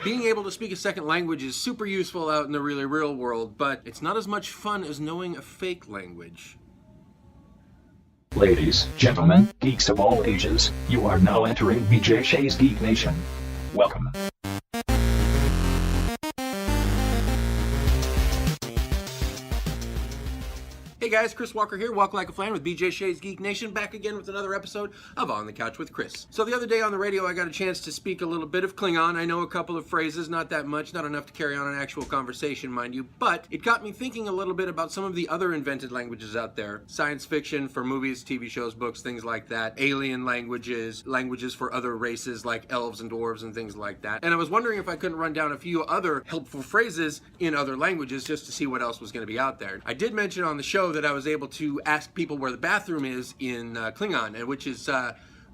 Being able to speak a second language is super useful out in the really real world, but it's not as much fun as knowing a fake language. Ladies, gentlemen, geeks of all ages, you are now entering BJ Shea's Geek Nation. Welcome. Hey guys, Chris Walker here, Walk Like a Flan with BJ Shea's Geek Nation, back again with another episode of On the Couch with Chris. So the other day on the radio I got a chance to speak a little bit of Klingon. I know a couple of phrases, not that much, not enough to carry on an actual conversation, mind you, but it got me thinking a little bit about some of the other invented languages out there. Science fiction for movies, TV shows, books, things like that. Alien languages, languages for other races like elves and dwarves and things like that. And I was wondering if I couldn't run down a few other helpful phrases in other languages just to see what else was going to be out there. I did mention on the show that I was able to ask people where the bathroom is in Klingon, which is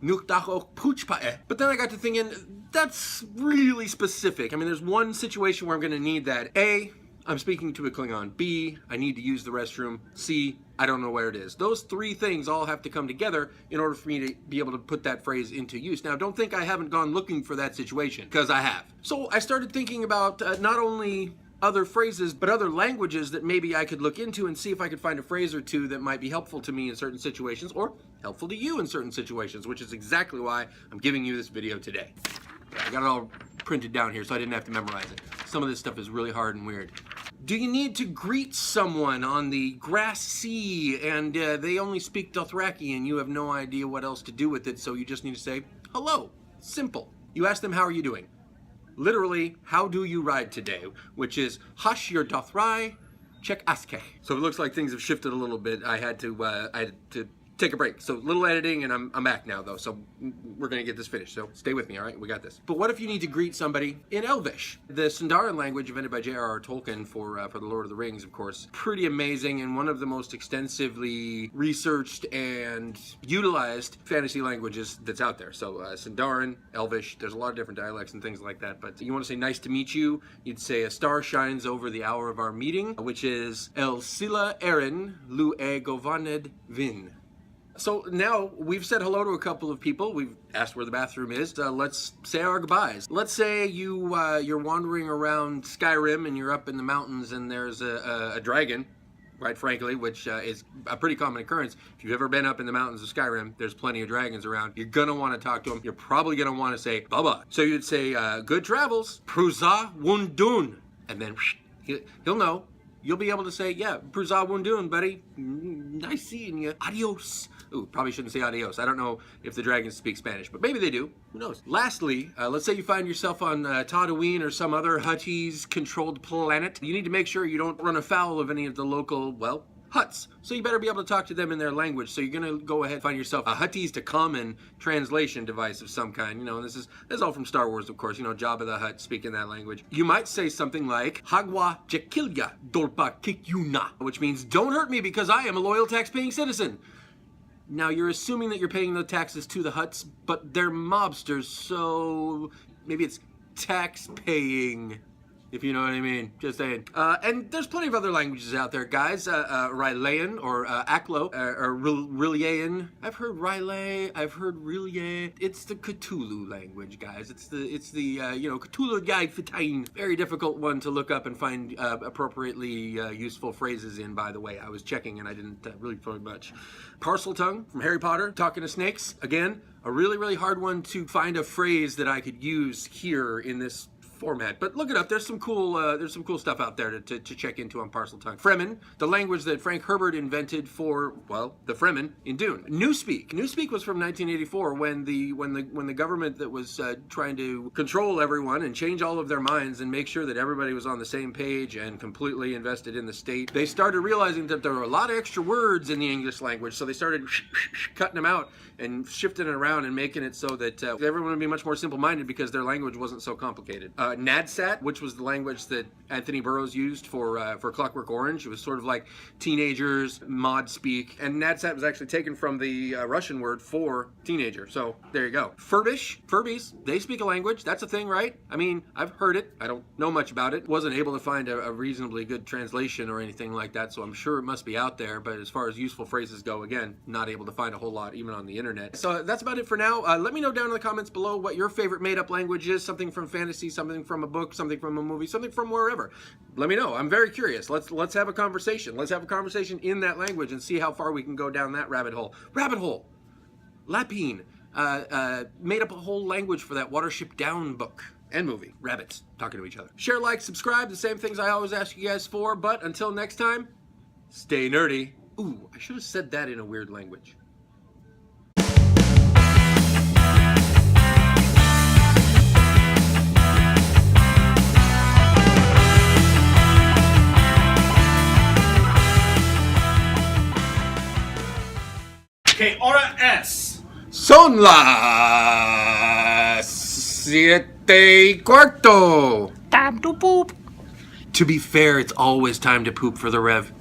Nukdachok Puchpae. But then I got to thinking, that's really specific. I mean, there's one situation where I'm going to need that. A, I'm speaking to a Klingon. B, I need to use the restroom. C, I don't know where it is. Those three things all have to come together in order for me to be able to put that phrase into use. Now, don't think I haven't gone looking for that situation, because I have. So I started thinking about not only other phrases, but other languages that maybe I could look into and see if I could find a phrase or two that might be helpful to me in certain situations, or helpful to you in certain situations, which is exactly why I'm giving you this video today. I got it all printed down here so I didn't have to memorize it. Some of this stuff is really hard and weird. Do you need to greet someone on the grass sea and they only speak Dothraki and you have no idea what else to do with it, so you just need to say, hello? Simple. You ask them, how are you doing? Literally, how do you ride today? Which is, Hash your Dothrai, check aske. So it looks like things have shifted a little bit. I had to take a break. So a little editing and I'm back now though. So we're gonna get this finished. So stay with me, all right? We got this. But what if you need to greet somebody in Elvish? The Sindarin language invented by J.R.R. Tolkien for the Lord of the Rings, of course. Pretty amazing and one of the most extensively researched and utilized fantasy languages that's out there. So Sindarin, Elvish, there's a lot of different dialects and things like that. But you wanna say nice to meet you, you'd say a star shines over the hour of our meeting, which is El Sila Erin Lu E Govaned Vin. So now we've said hello to a couple of people. We've asked where the bathroom is. Let's say our goodbyes. Let's say you're wandering around Skyrim and you're up in the mountains and there's a dragon, right, frankly, which is a pretty common occurrence. If you've ever been up in the mountains of Skyrim, there's plenty of dragons around. You're gonna want to talk to them. You're probably gonna want to say bye-bye. So you'd say, good travels, Pruza Wundun. And then he'll know. You'll be able to say, yeah, Pruza Wundun, buddy. Nice seeing you. Adios. Ooh, probably shouldn't say adios. I don't know if the dragons speak Spanish, but maybe they do. Who knows? Lastly, let's say you find yourself on Tatooine or some other Huttese-controlled planet. You need to make sure you don't run afoul of any of the local, well, Hutts. So you better be able to talk to them in their language. So you're gonna go ahead and find yourself a Huttese to common translation device of some kind. You know, and this is all from Star Wars, of course. You know, Jabba the Hutt speaking that language. You might say something like Hagwa Jekilya Dolpa Kikyuna, which means don't hurt me because I am a loyal tax-paying citizen. Now you're assuming that you're paying the taxes to the Hutts, but they're mobsters, so maybe it's tax-paying. If you know what I mean, just saying. And there's plenty of other languages out there, guys. Rylaean or Aklo or Rillian. I've heard Rylay. I've heard Rilye. It's the Cthulhu language, guys. It's the Cthulhu Guide Fitain. Very difficult one to look up and find appropriately useful phrases in. By the way, I was checking and I didn't really find much. Parseltongue from Harry Potter. Talking to snakes. Again, a really hard one to find a phrase that I could use here in this format, but look it up. There's some cool stuff out there to check into on Parseltongue. Fremen, the language that Frank Herbert invented for, well, the Fremen in Dune. Newspeak. Newspeak was from 1984 when the government that was trying to control everyone and change all of their minds and make sure that everybody was on the same page and completely invested in the state. They started realizing that there were a lot of extra words in the English language, so they started cutting them out and shifting it around and making it so that everyone would be much more simple-minded because their language wasn't so complicated. Nadsat, which was the language that Anthony Burroughs used for Clockwork Orange. It was sort of like teenagers mod speak, and Nadsat was actually taken from the Russian word for teenager. So there you go. Furbies, they speak a language. That's a thing, right? I mean, I've heard it. I don't know much about it. Wasn't able to find a reasonably good translation or anything like that, so I'm sure it must be out there. But as far as useful phrases go, again, not able to find a whole lot even on the internet. So that's about it for now. Let me know down in the comments below what your favorite made-up language is. Something from fantasy, something something from a book, something from a movie, something from wherever. Let me know. I'm very curious. Let's have a conversation. Let's have a conversation in that language and see how far we can go down that rabbit hole. Rabbit hole. Lapine made up a whole language for that Watership Down book and movie. Rabbits talking to each other. Share, like, subscribe. The same things I always ask you guys for. But until next time, stay nerdy. Ooh, I should have said that in a weird language. Okay, hora es. Son las 7:15. Time to poop. To be fair, it's always time to poop for the Rev.